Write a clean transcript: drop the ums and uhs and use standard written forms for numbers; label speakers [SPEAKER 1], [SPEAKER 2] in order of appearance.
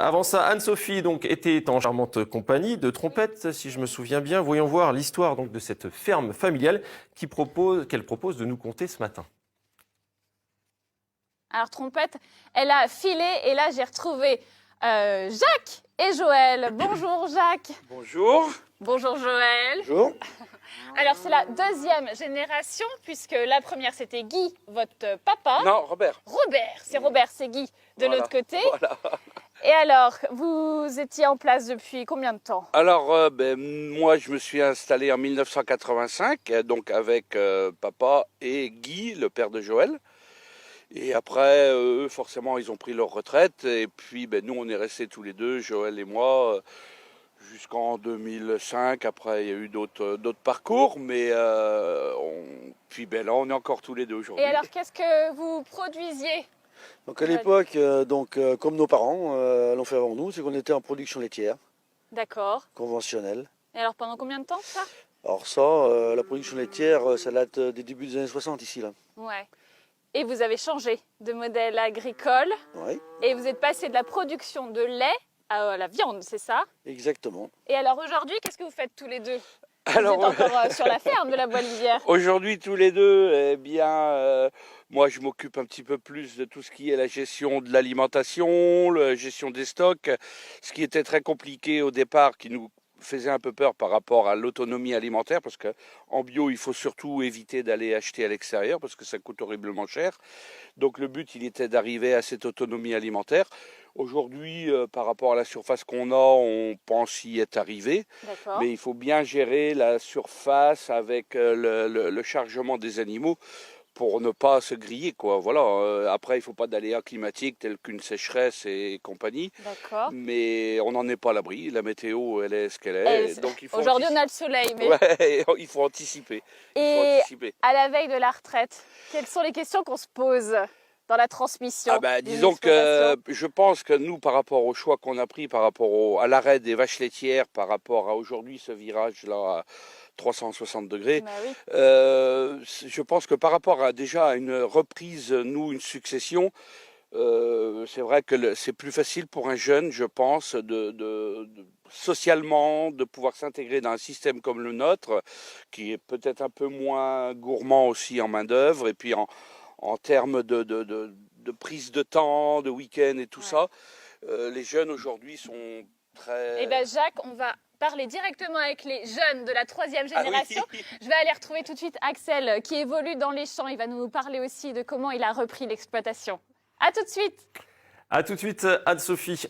[SPEAKER 1] Avant ça, Anne-Sophie donc était en charmante compagnie de Trompette, si je me souviens bien. Voyons voir l'histoire donc de cette ferme familiale qu'elle propose de nous conter ce matin.
[SPEAKER 2] Alors Trompette, elle a filé et là j'ai retrouvé Jacques et Joël. Bonjour Jacques.
[SPEAKER 3] Bonjour.
[SPEAKER 2] Bonjour Joël.
[SPEAKER 3] Bonjour.
[SPEAKER 2] Alors c'est la deuxième génération puisque la première c'était Guy, votre papa.
[SPEAKER 3] Non, Robert.
[SPEAKER 2] Robert, c'est Guy de
[SPEAKER 3] Voilà.
[SPEAKER 2] l'autre côté.
[SPEAKER 3] Voilà.
[SPEAKER 2] Et alors, vous étiez en place depuis combien de temps?
[SPEAKER 3] Alors, moi, je me suis installé en 1985, donc avec papa et Guy, le père de Joël. Et après, eux, forcément, ils ont pris leur retraite. Et puis, nous, on est restés tous les deux, Joël et moi, jusqu'en 2005. Après, il y a eu d'autres parcours. Mais puis, là, on est encore tous les deux aujourd'hui.
[SPEAKER 2] Et alors, qu'est-ce que vous produisiez?
[SPEAKER 4] Donc à l'époque, comme nos parents l'ont fait avant nous, c'est qu'on était en production laitière
[SPEAKER 2] D'accord.
[SPEAKER 4] conventionnelle.
[SPEAKER 2] Et alors, pendant combien de temps ça?
[SPEAKER 4] Alors ça, la production laitière, ça date des débuts des années 60 ici là.
[SPEAKER 2] Ouais. Et vous avez changé de modèle agricole
[SPEAKER 4] Oui,
[SPEAKER 2] et vous êtes passé de la production de lait à la viande, c'est ça?
[SPEAKER 4] exactement.
[SPEAKER 2] Et alors aujourd'hui, qu'est-ce que vous faites tous les deux?
[SPEAKER 3] Alors,
[SPEAKER 2] Vous êtes encore sur la ferme de la Bois-Livière.
[SPEAKER 3] aujourd'hui, tous les deux, moi, je m'occupe un petit peu plus de tout ce qui est la gestion de l'alimentation, la gestion des stocks, ce qui était très compliqué au départ, qui nous faisait un peu peur par rapport à l'autonomie alimentaire, parce qu'en bio, il faut surtout éviter d'aller acheter à l'extérieur, parce que ça coûte horriblement cher. Donc le but, il était d'arriver à cette autonomie alimentaire. Aujourd'hui, par rapport à la surface qu'on a, on pense y être arrivé.
[SPEAKER 2] D'accord.
[SPEAKER 3] Mais il faut bien gérer la surface avec le chargement des animaux pour ne pas se griller, quoi. Voilà. Après, il ne faut pas d'aléas climatiques tels qu'une sécheresse et compagnie.
[SPEAKER 2] D'accord.
[SPEAKER 3] Mais on n'en est pas à l'abri. La météo, elle est ce qu'elle est. Donc, il faut
[SPEAKER 2] Aujourd'hui, on a le soleil, mais
[SPEAKER 3] Ouais, il faut anticiper. Il faut
[SPEAKER 2] et
[SPEAKER 3] anticiper.
[SPEAKER 2] à la veille de la retraite, quelles sont les questions qu'on se pose dans la transmission? d'une
[SPEAKER 3] Disons que
[SPEAKER 2] exploitation?
[SPEAKER 3] je pense que nous, par rapport au choix qu'on a pris, par rapport à l'arrêt des vaches laitières, par rapport à aujourd'hui ce virage-là à 360 degrés,
[SPEAKER 2] Bah oui.
[SPEAKER 3] je pense que par rapport à déjà une reprise, nous, une succession, c'est vrai que c'est plus facile pour un jeune, je pense, socialement, de pouvoir s'intégrer dans un système comme le nôtre, qui est peut-être un peu moins gourmand aussi en main-d'œuvre, et puis en termes de prise de temps, de week-end et tout
[SPEAKER 2] Ouais.
[SPEAKER 3] ça. Les jeunes aujourd'hui sont très...
[SPEAKER 2] Eh bien Jacques, on va parler directement avec les jeunes de la troisième
[SPEAKER 3] Ah oui.
[SPEAKER 2] génération. Je vais aller retrouver tout de suite Axel qui évolue dans les champs. Il va nous parler aussi de comment il a repris l'exploitation. À tout de suite.
[SPEAKER 1] A tout de suite, Anne-Sophie.